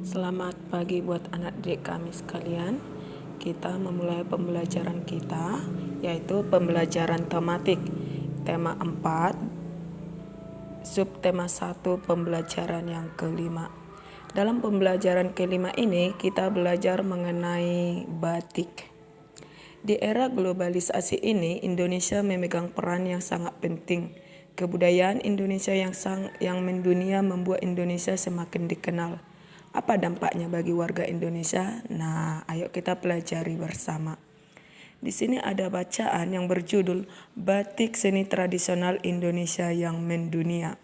Selamat pagi buat anak didik kami sekalian. Kita memulai pembelajaran kita, yaitu pembelajaran tematik. Tema 4, subtema 1, pembelajaran yang kelima. Dalam pembelajaran kelima ini, kita belajar mengenai batik. Di era globalisasi ini, Indonesia memegang peran yang sangat penting. Kebudayaan Indonesia yang mendunia membuat Indonesia semakin dikenal. Apa dampaknya bagi warga Indonesia? Nah, ayo kita pelajari bersama. Di sini ada bacaan yang berjudul Batik Seni Tradisional Indonesia yang Mendunia.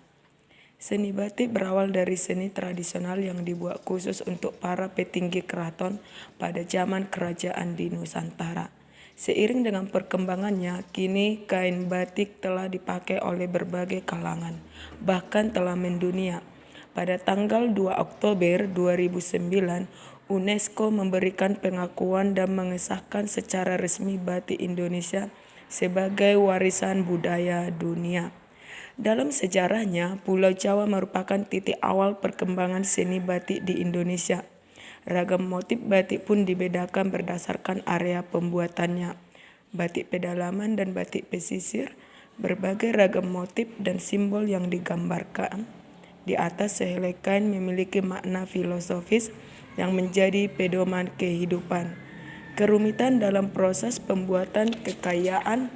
Seni batik berawal dari seni tradisional yang dibuat khusus untuk para petinggi keraton pada zaman kerajaan di Nusantara. Seiring dengan perkembangannya, kini kain batik telah dipakai oleh berbagai kalangan, bahkan telah mendunia. Pada tanggal 2 Oktober 2009, UNESCO memberikan pengakuan dan mengesahkan secara resmi batik Indonesia sebagai warisan budaya dunia. Dalam sejarahnya, Pulau Jawa merupakan titik awal perkembangan seni batik di Indonesia. Ragam motif batik pun dibedakan berdasarkan area pembuatannya. Batik pedalaman dan batik pesisir, berbagai ragam motif dan simbol yang digambarkan di atas sehelai kain memiliki makna filosofis yang menjadi pedoman kehidupan. Kerumitan dalam proses pembuatan, kekayaan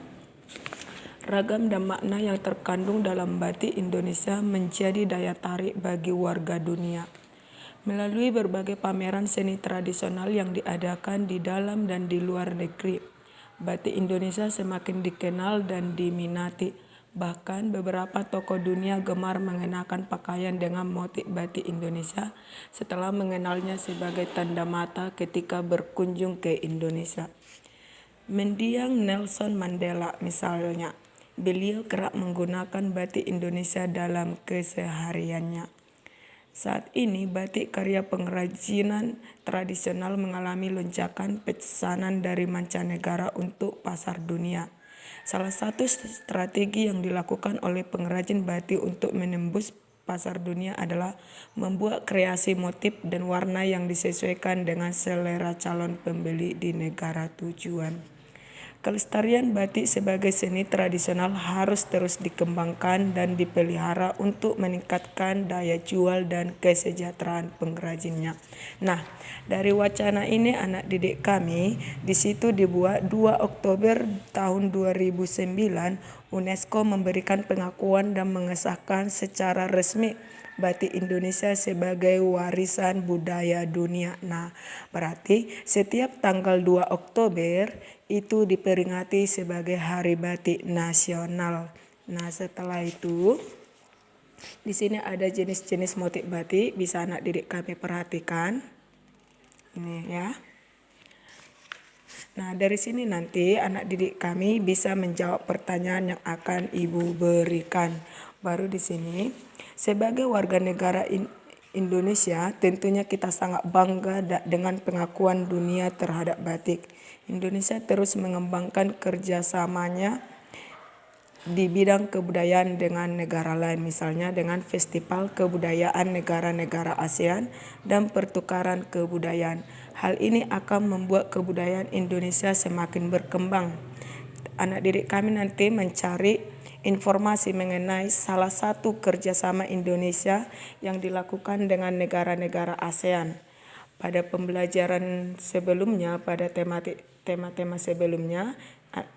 ragam dan makna yang terkandung dalam batik Indonesia menjadi daya tarik bagi warga dunia. Melalui berbagai pameran seni tradisional yang diadakan di dalam dan di luar negeri, batik Indonesia semakin dikenal dan diminati. Bahkan beberapa tokoh dunia gemar mengenakan pakaian dengan motif batik Indonesia setelah mengenalnya sebagai tanda mata ketika berkunjung ke Indonesia. Mendiang Nelson Mandela misalnya, beliau kerap menggunakan batik Indonesia dalam kesehariannya. Saat ini batik karya pengrajinan tradisional mengalami lonjakan pesanan dari mancanegara untuk pasar dunia. Salah satu strategi yang dilakukan oleh pengrajin batik untuk menembus pasar dunia adalah membuat kreasi motif dan warna yang disesuaikan dengan selera calon pembeli di negara tujuan. Kelestarian batik sebagai seni tradisional harus terus dikembangkan dan dipelihara untuk meningkatkan daya jual dan kesejahteraan pengrajinnya. Nah, dari wacana ini anak didik kami di situ dibuat 2 Oktober tahun 2009 UNESCO memberikan pengakuan dan mengesahkan secara resmi batik Indonesia sebagai warisan budaya dunia. Nah, berarti setiap tanggal 2 Oktober itu diperingati sebagai Hari Batik Nasional. Nah, setelah itu di sini ada jenis-jenis motif batik, bisa anak didik kami perhatikan. Ini ya. Nah, dari sini nanti anak didik kami bisa menjawab pertanyaan yang akan Ibu berikan. Baru di sini, sebagai warga negara Indonesia, tentunya kita sangat bangga dengan pengakuan dunia terhadap batik. Indonesia terus mengembangkan kerjasamanya di bidang kebudayaan dengan negara lain, misalnya dengan Festival Kebudayaan Negara-Negara ASEAN dan pertukaran kebudayaan. Hal ini akan membuat kebudayaan Indonesia semakin berkembang. Anak didik kami nanti mencari informasi mengenai salah satu kerjasama Indonesia yang dilakukan dengan negara-negara ASEAN. Pada pembelajaran sebelumnya, pada tema-tema sebelumnya,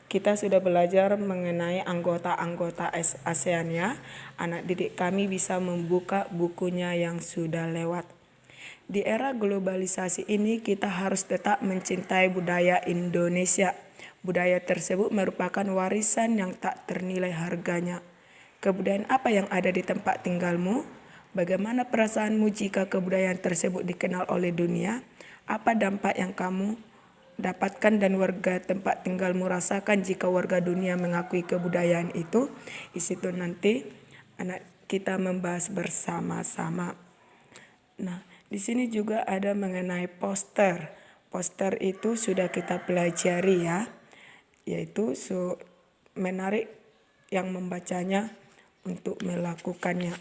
kita sudah belajar mengenai anggota-anggota ASEAN ya. Anak didik kami bisa membuka bukunya yang sudah lewat. Di era globalisasi ini kita harus tetap mencintai budaya Indonesia. Budaya tersebut merupakan warisan yang tak ternilai harganya. Kebudayaan apa yang ada di tempat tinggalmu? Bagaimana perasaanmu jika kebudayaan tersebut dikenal oleh dunia? Apa dampak yang kamu dapatkan dan warga tempat tinggalmu rasakan jika warga dunia mengakui kebudayaan itu? Di situ nanti anak kita membahas bersama-sama. Nah, di sini juga ada mengenai poster. Poster itu sudah kita pelajari ya, yaitu menarik yang membacanya untuk melakukannya.